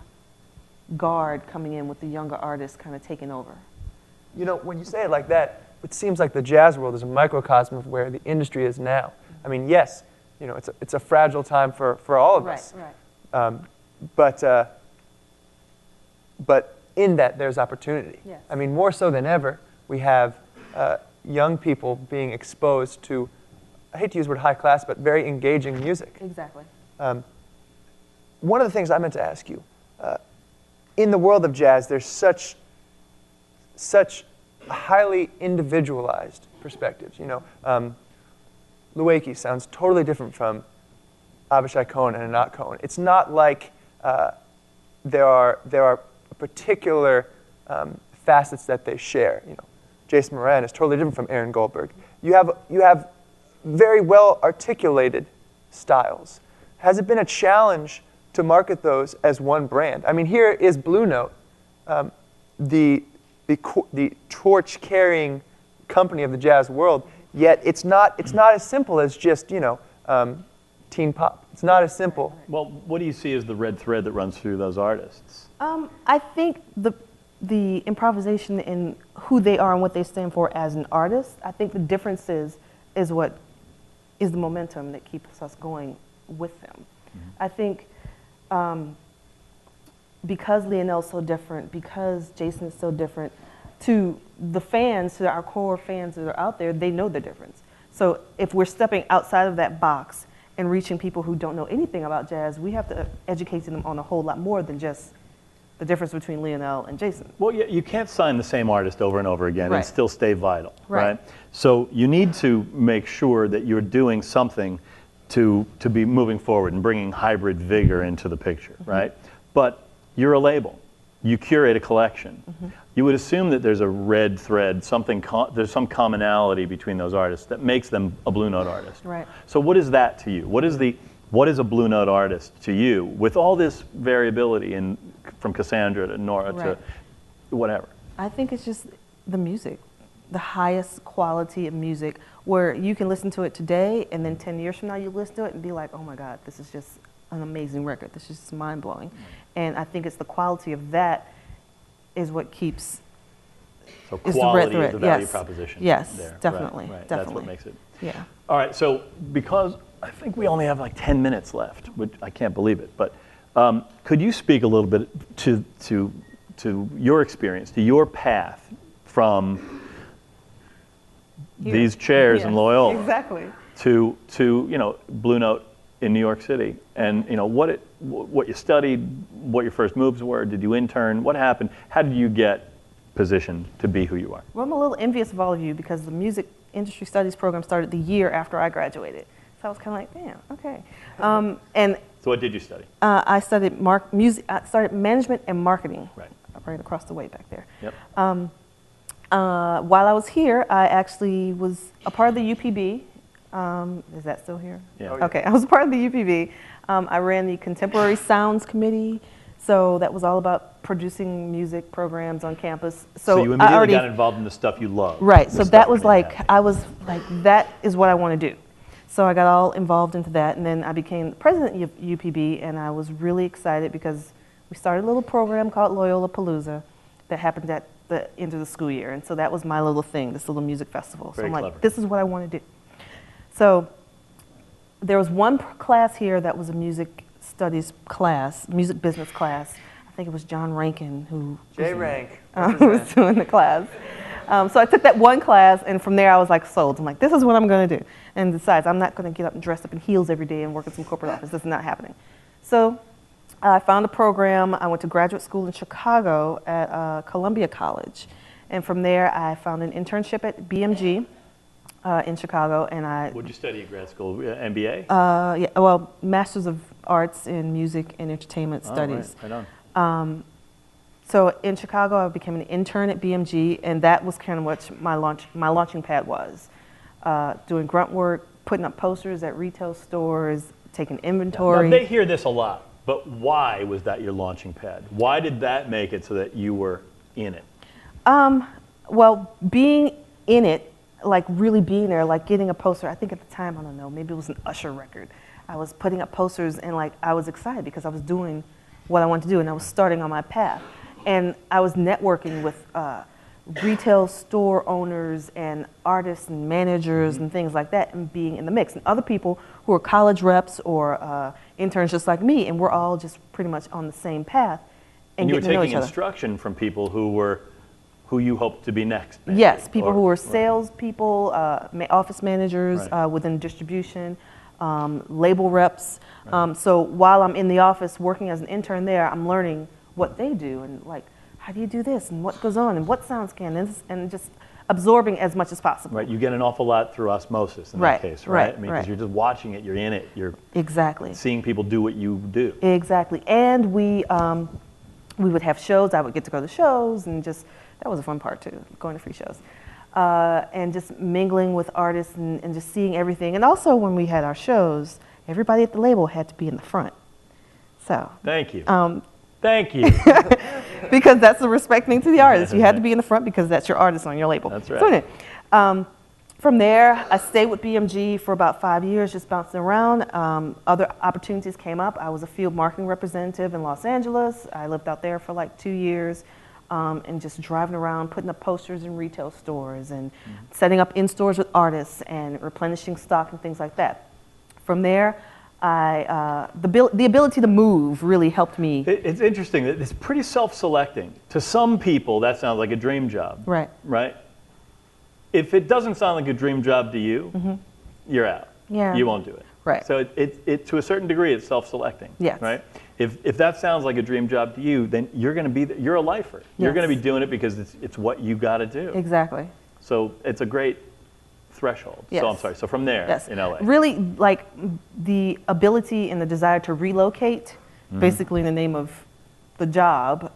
guard coming in with the younger artists kind of taking over. When you say it like that, it seems like the jazz world is a microcosm of where the industry is now. I mean, yes, it's a fragile time for all of us. Right. But in that, there's opportunity. Yes. I mean, more so than ever, we have young people being exposed to, I hate to use the word high class, but very engaging music. Exactly. One of the things I meant to ask you, in the world of jazz, there's such highly individualized perspectives. Lueki sounds totally different from Avishai Cohen and Anat Cohen. It's not like there are particular facets that they share. You know, Jason Moran is totally different from Aaron Goldberg. You have very well articulated styles. Has it been a challenge to market those as one brand? I mean, here is Blue Note, the torch-carrying company of the jazz world. Yet it's not as simple as just, you know, teen pop. It's not as simple. Well, what do you see as the red thread that runs through those artists? I think the improvisation in who they are and what they stand for as an artist, I think the difference is what is the momentum that keeps us going with them. Mm-hmm. I think because Lionel's so different, because Jason is so different, to the fans, to our core fans that are out there, they know the difference. So if we're stepping outside of that box and reaching people who don't know anything about jazz, we have to educate them on a whole lot more than just the difference between Lionel and Jason. Well, you can't sign the same artist over and over again and still stay vital, right? Right? So you need to make sure that you're doing something to be moving forward and bringing hybrid vigor into the picture, right? But you're a label. You curate a collection. You would assume that there's a red thread, there's some commonality between those artists that makes them a Blue Note artist. Right. So what is that to you? What is a Blue Note artist to you with all this variability from Cassandra to Nora to whatever? I think it's just the music, the highest quality of music, where you can listen to it today and then 10 years from now you listen to it and be like, oh my God, this is just an amazing record. This is just mind-blowing. And I think it's the quality of that is what keeps. So is quality the is the value proposition. Yes, there. definitely, Right. definitely. That's what makes it. Yeah. All right, so because I think we only have like 10 minutes left, which I can't believe it, but could you speak a little bit to your experience, to your path from these chairs in Loyola exactly. to you know, Blue Note in New York City, and you know what you studied, what your first moves were, did you intern, what happened, how did you get positioned to be who you are? Well, I'm a little envious of all of you because the music industry studies program started the year after I graduated. So I was kind of like, damn, okay. And so what did you study? I studied I started management and marketing. Right. Right across the way back there. Yep. While I was here, I actually was a part of the UPB. Is that still here? Yeah. Okay, I was a part of the UPB. I ran the Contemporary Sounds Committee, so that was all about producing music programs on campus. So you immediately got involved in the stuff you love. Right, so that was like, I was like, that is what I want to do. So I got all involved into that, and then I became the president of UPB, and I was really excited because we started a little program called Loyola Palooza that happened at the end of the school year, and so that was my little thing, this little music festival. Very so I'm clever. like, this is what I want to do. So there was one class here that was a music studies class, music business class. I think it was John Rankin who was doing the class. So I took that one class, and from there I was like sold. I'm like, this is what I'm going to do. And besides, I'm not going to get up and dress up in heels every day and work in some corporate office. This is not happening. So I found a program. I went to graduate school in Chicago at Columbia College. And from there, I found an internship at BMG in Chicago. And What did you study at grad school? MBA? Yeah, well, Masters of Arts in Music and Entertainment Studies. Right on. So in Chicago, I became an intern at BMG, and that was kind of what my launching pad was. Doing grunt work, putting up posters at retail stores, taking inventory. Now, they hear this a lot, but why was that your launching pad? Why did that make it so that you were in it? Well, being in it, like really being there, like getting a poster, I think at the time, I don't know, maybe it was an Usher record. I was putting up posters, and like I was excited because I was doing what I wanted to do, and I was starting on my path. And I was networking with retail store owners and artists and managers and things like that, and being in the mix. And other people who are college reps or interns just like me, and we're all just pretty much on the same path. And you were taking instruction from people who you hoped to be next. Maybe, yes, people who were salespeople, office managers within distribution, label reps. Right. So while I'm in the office working as an intern there, I'm learning what they do and like, how do you do this and what goes on and what sounds can, and just absorbing as much as possible. Right, you get an awful lot through osmosis in Right, that case, right? right, I mean, right. because you're just watching it, you're in it, you're Exactly. seeing people do what you do. Exactly. And we would have shows. I would get to go to shows, and just that was a fun part too, going to free shows. And just mingling with artists and just seeing everything. And also when we had our shows, everybody at the label had to be in the front. So. Thank you. Thank you. Because that's a respect thing to the artist. You had to be in the front because that's your artist on your label. That's right. So anyway, from there, I stayed with BMG for about 5 years, just bouncing around. Other opportunities came up. I was a field marketing representative in Los Angeles. I lived out there for like 2 years. And just driving around, putting up posters in retail stores and setting up in-stores with artists and replenishing stock and things like that. From there, the ability to move really helped me. It's interesting that it's pretty self-selecting. To some people, that sounds like a dream job. Right. Right? If it doesn't sound like a dream job to you, you're out. Yeah. You won't do it. Right. So it to a certain degree, it's self-selecting. Yes. Right? If that sounds like a dream job to you, then you're going to be, you're a lifer. You're going to be doing it because it's what you got to do. Exactly. So it's a great threshold. Yes. So I'm sorry. So from there in LA. Really, like the ability and the desire to relocate, basically in the name of the job,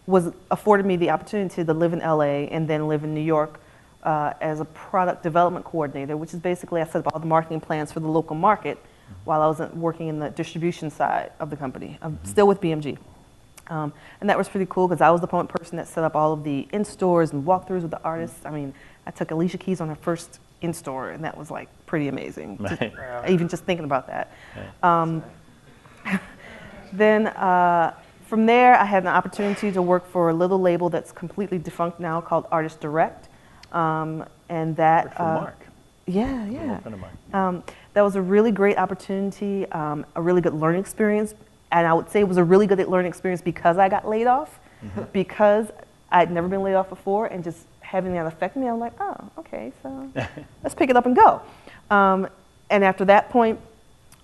was afforded me the opportunity to live in LA and then live in New York as a product development coordinator, which is basically I set up all the marketing plans for the local market while I was working in the distribution side of the company. I'm still with BMG. And that was pretty cool because I was the point person that set up all of the in-stores and walkthroughs with the artists. I mean, I took Alicia Keys on her first in-store, and that was like pretty amazing. Right. Even just thinking about that. Then from there, I had an opportunity to work for a little label that's completely defunct now called Artist Direct. And that. For Mark. Yeah, yeah. Friend of mine. That was a really great opportunity, a really good learning experience. And I would say it was a really good learning experience because I got laid off, because I'd never been laid off before, and just having that affect me, I'm like, oh, okay, so let's pick it up and go. And after that point,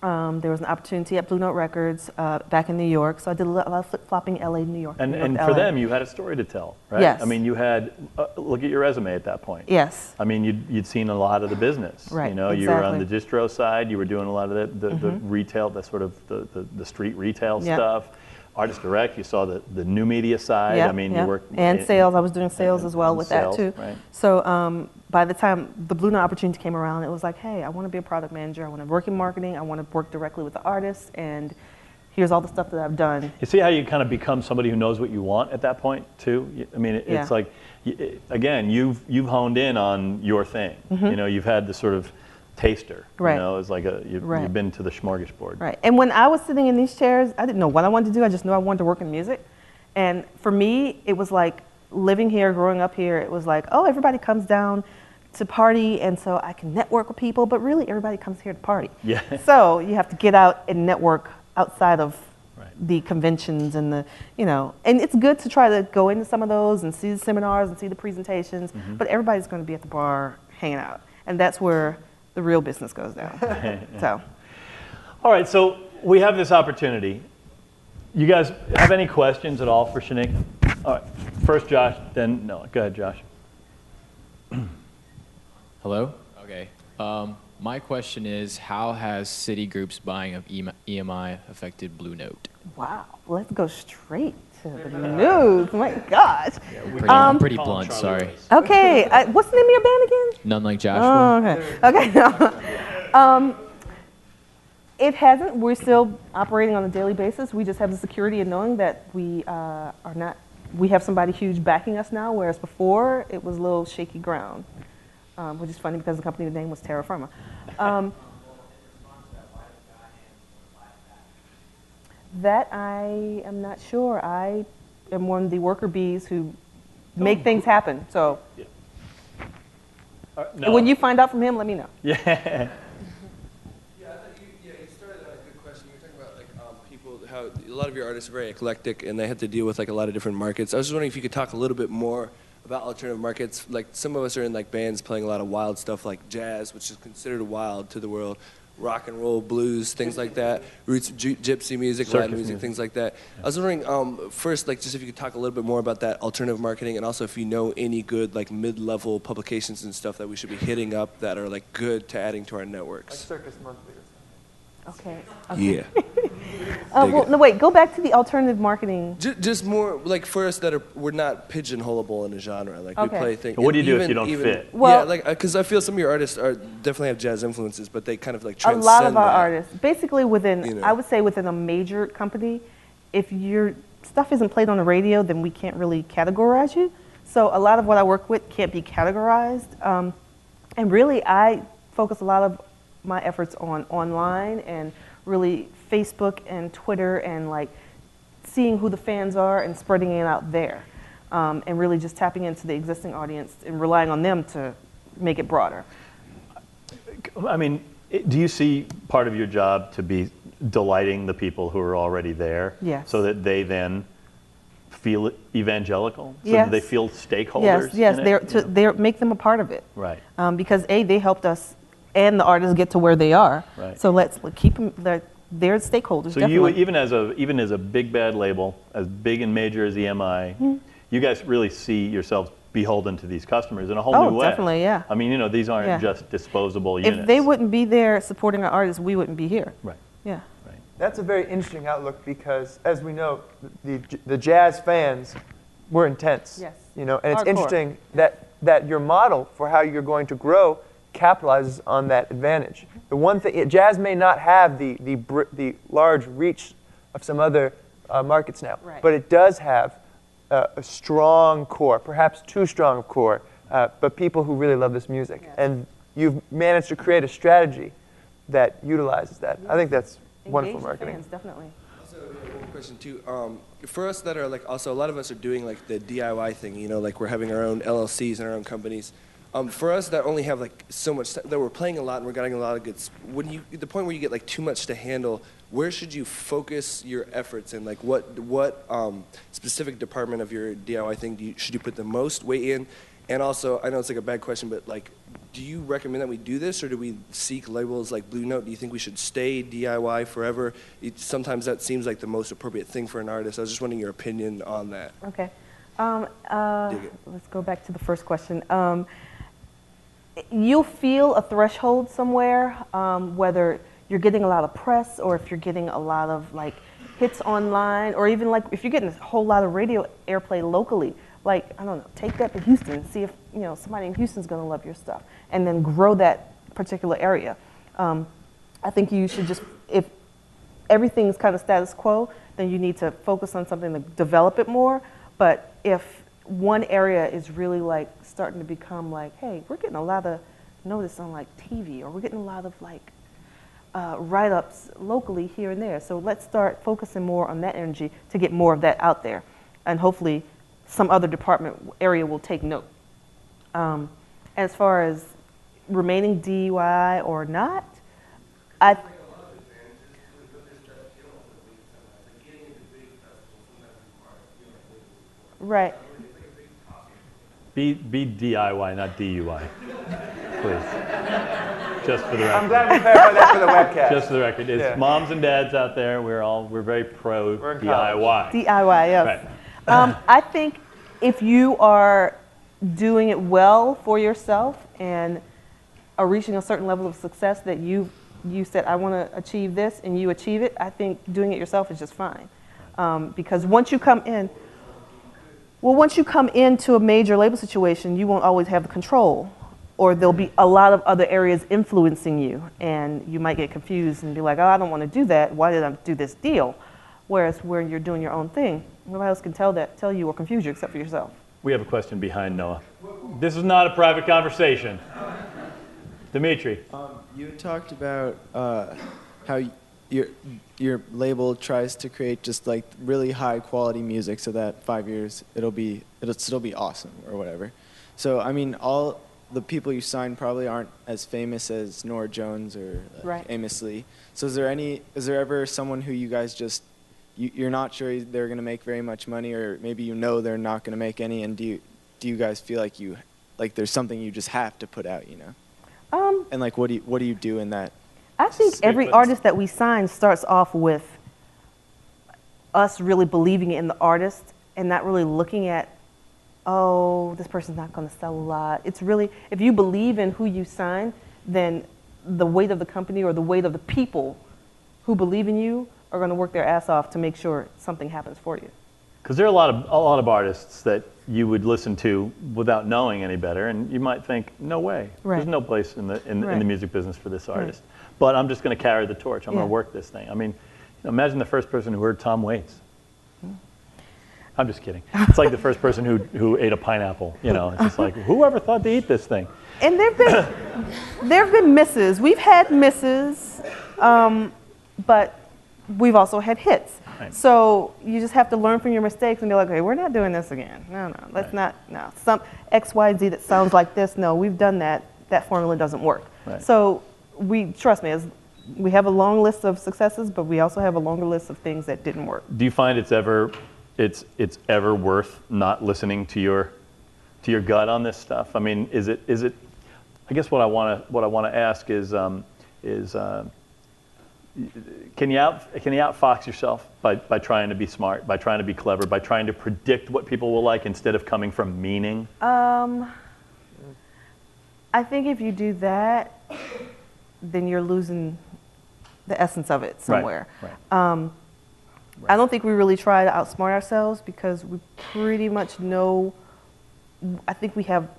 there was an opportunity at Blue Note Records back in New York, so I did a lot of flip-flopping LA, New York. And, New York and to for LA. them, you had a story to tell, right? Yes. I mean, you had, look at your resume at that point. Yes. I mean, you'd seen a lot of the business. Right, You know, you were on the distro side, you were doing a lot of the retail, the sort of the street retail stuff. Artist Direct, you saw the new media side. I mean, you worked. And sales, I was doing sales as well with sales, that too. right. So by the time the Blue Note opportunity came around, it was like, hey, I want to be a product manager. I want to work in marketing. I want to work directly with the artists. And here's all the stuff that I've done. You see how you kind of become somebody who knows what you want at that point too? I mean, it's like, again, you've honed in on your thing. You know, you've had the sort of taster. Right. You know, it's like you've been to the smorgasbord. Right. And when I was sitting in these chairs, I didn't know what I wanted to do. I just knew I wanted to work in music. And for me, it was like living here, growing up here, it was like, oh, everybody comes down to party, and so I can network with people, but really everybody comes here to party. Yeah. So you have to get out and network outside of the conventions and the, you know, and it's good to try to go into some of those and see the seminars and see the presentations, but everybody's going to be at the bar hanging out. And that's where the real business goes down. So. All right, so we have this opportunity. You guys have any questions at all for Shaneika? All right, first Josh, then Noah. Go ahead, Josh. Hello? Okay. My question is, how has Citigroup's buying of EMI affected Blue Note? Wow, let's go straight to the news. My gosh. Pretty blunt, sorry. Okay, what's the name of your band again? None Like Joshua. Oh, okay. It hasn't. We're still operating on a daily basis. We just have the security of knowing that we are not. We have somebody huge backing us now, whereas before it was a little shaky ground, which is funny because the company name was Terra Firma. That I am not sure. I am one of the worker bees who make things happen. So when you find out from him, let me know. Yeah. Yeah, you started on a good question. You were talking about like people, how a lot of your artists are very eclectic and they have to deal with like a lot of different markets. I was just wondering if you could talk a little bit more about alternative markets. Like some of us are in like bands playing a lot of wild stuff like jazz, which is considered wild to the world. rock and roll, blues, things like that, roots, gypsy music, Circus Latin music, things like that. I was wondering, first, like, just if you could talk a little bit more about that alternative marketing, and also if you know any good, like, mid-level publications and stuff that we should be hitting up that are, like, good to adding to our networks. Like Circus Monthly. Okay. Yeah. Well, no, wait. Go back to the alternative marketing. Just more like for us that we're not pigeonholable in a genre. Like we play things. What do you do if you don't fit? Well, yeah, like because I feel some of your artists definitely have jazz influences, but they kind of like a transcend lot of our that. artists, basically within, You know. I would say within a major company, if your stuff isn't played on the radio, then we can't really categorize you. So a lot of what I work with can't be categorized. And really, I focus a lot of my efforts on online and really Facebook and Twitter and like seeing who the fans are and spreading it out there. And really just tapping into the existing audience and relying on them to make it broader. I mean, do you see part of your job to be delighting the people who are already there? Yes. So that they then feel evangelical? So Yes. that they feel stakeholders? Yes, in it? they're make them a part of it. Right. Because they helped us and the artists get to where they are. Right. So let's keep them, they're stakeholders, So definitely. you, even as a big bad label, as big and major as EMI, you guys really see yourselves beholden to these customers in a whole new way. Oh, definitely, yeah. I mean, these aren't just disposable units. If they wouldn't be there supporting our artists, we wouldn't be here. Right. Yeah. That's a very interesting outlook because, as we know, the jazz fans were intense. Yes. And it's Hardcore. interesting that your model for how you're going to grow capitalizes on that advantage. The one thing, jazz may not have the large reach of some other markets now, but it does have a strong core, perhaps too strong of core, but people who really love this music. Yes. And you've managed to create a strategy that utilizes that. Yes. I think that's wonderful marketing. Fans, definitely. Also, one question too. For us that are like, also a lot of us are doing like the DIY thing, like we're having our own LLCs and our own companies. For us that only have like so much, that we're playing a lot and we're getting a lot of good, the point where you get like too much to handle, where should you focus your efforts in? Like what specific department of your DIY thing should you put the most weight in? And also, I know it's like a bad question, but like, do you recommend that we do this, or do we seek labels like Blue Note? Do you think we should stay DIY forever? Sometimes that seems like the most appropriate thing for an artist. I was just wondering your opinion on that. Okay. Let's go back to the first question. You'll feel a threshold somewhere, whether you're getting a lot of press or if you're getting a lot of like hits online, or even like if you're getting a whole lot of radio airplay locally. Like, I don't know, take that to Houston, see if somebody in Houston's gonna love your stuff, and then grow that particular area. I think you should just, if everything's kind of status quo, then you need to focus on something to develop it more. But if one area is really like starting to become like, hey, we're getting a lot of notice on like TV, or we're getting a lot of like write-ups locally here and there. So let's start focusing more on that energy to get more of that out there. And hopefully some other department area will take note. As far as remaining DIY or not, right. Be DIY, not DUI, please. Just for the record. I'm glad we clarified that for the webcast. Just for the record, it's moms and dads out there. We're very pro DIY. DIY, yes. Right. I think if you are doing it well for yourself and are reaching a certain level of success that you said, I want to achieve this, and you achieve it, I think doing it yourself is just fine. Because once you come into a major label situation, you won't always have the control, or there'll be a lot of other areas influencing you, and you might get confused and be like, oh, I don't want to do that. Why did I do this deal? Whereas when you're doing your own thing, nobody else can tell you or confuse you except for yourself. We have a question behind Noah. This is not a private conversation. Dimitri. You talked about how your label tries to create just like really high quality music so that 5 years it'll still be awesome or whatever. So I mean, all the people you sign probably aren't as famous as Norah Jones or Amos Lee. So is there ever someone who you guys just you're not sure they're going to make very much money, or maybe they're not going to make any, and do you guys feel like there's something you just have to put out, And like what do you do in that? I think every artist that we sign starts off with us really believing in the artist and not really looking at, oh, this person's not going to sell a lot. It's really, if you believe in who you sign, then the weight of the company or the weight of the people who believe in you are going to work their ass off to make sure something happens for you. Because there are a lot of artists that you would listen to without knowing any better, and you might think, no way. Right. There's no place in the Right. music business for this artist. But I'm just going to carry the torch. I'm going to work this thing. I mean, imagine the first person who heard Tom Waits. I'm just kidding. It's like the first person who ate a pineapple. You know, it's just like, whoever thought to eat this thing? And there've been misses. We've had misses, but we've also had hits. Right. So you just have to learn from your mistakes and be like, okay, we're not doing this again. No, let's not. No, some X, Y, Z that sounds like this. No, we've done that. That formula doesn't work. Right. So trust me, we have a long list of successes, but we also have a longer list of things that didn't work. Do you find it's ever worth not listening to your gut on this stuff? I mean, is it? I guess what I want to ask is can you outfox yourself by trying to be smart, by trying to be clever, by trying to predict what people will like instead of coming from meaning? I think if you do that, then you're losing the essence of it somewhere. Right. I don't think we really try to outsmart ourselves because we pretty much know, I think we have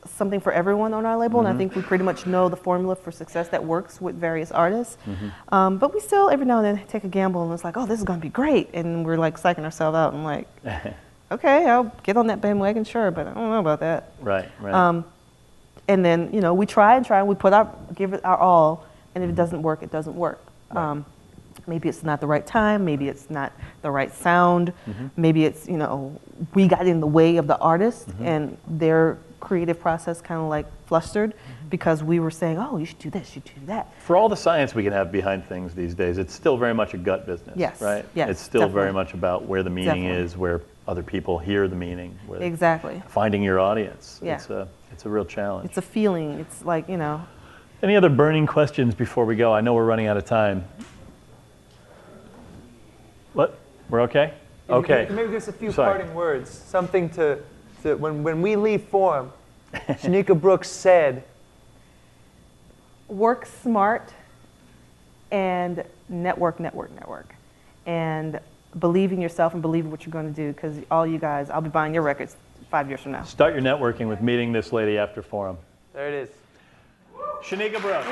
something for everyone on our label, and I think we pretty much know the formula for success that works with various artists. But we still, every now and then, take a gamble, and it's like, oh, this is going to be great, and we're like psyching ourselves out and like, okay, I'll get on that bandwagon, sure, but I don't know about that. Right. And then, we try and we give it our all, and if it doesn't work, it doesn't work. Right. Maybe it's not the right time, maybe it's not the right sound, maybe it's, we got in the way of the artist and their creative process kind of like flustered because we were saying, oh, you should do this, you should do that. For all the science we can have behind things these days, it's still very much a gut business, yes, right? Yes, it's still definitely. very much about where the meaning is, where other people hear the meaning. Exactly. Finding your audience. Yeah. It's a real challenge. It's a feeling. It's like, Any other burning questions before we go? I know we're running out of time. What? We're okay? Okay. Maybe just a few parting words. Something to when we leave Forum, Shaneika Brooks said, work smart and network. And believe in yourself and believe in what you're going to do, because all you guys, I'll be buying your records 5 years from now. Start your networking with meeting this lady after Forum. There it is. Shaneika Brooks.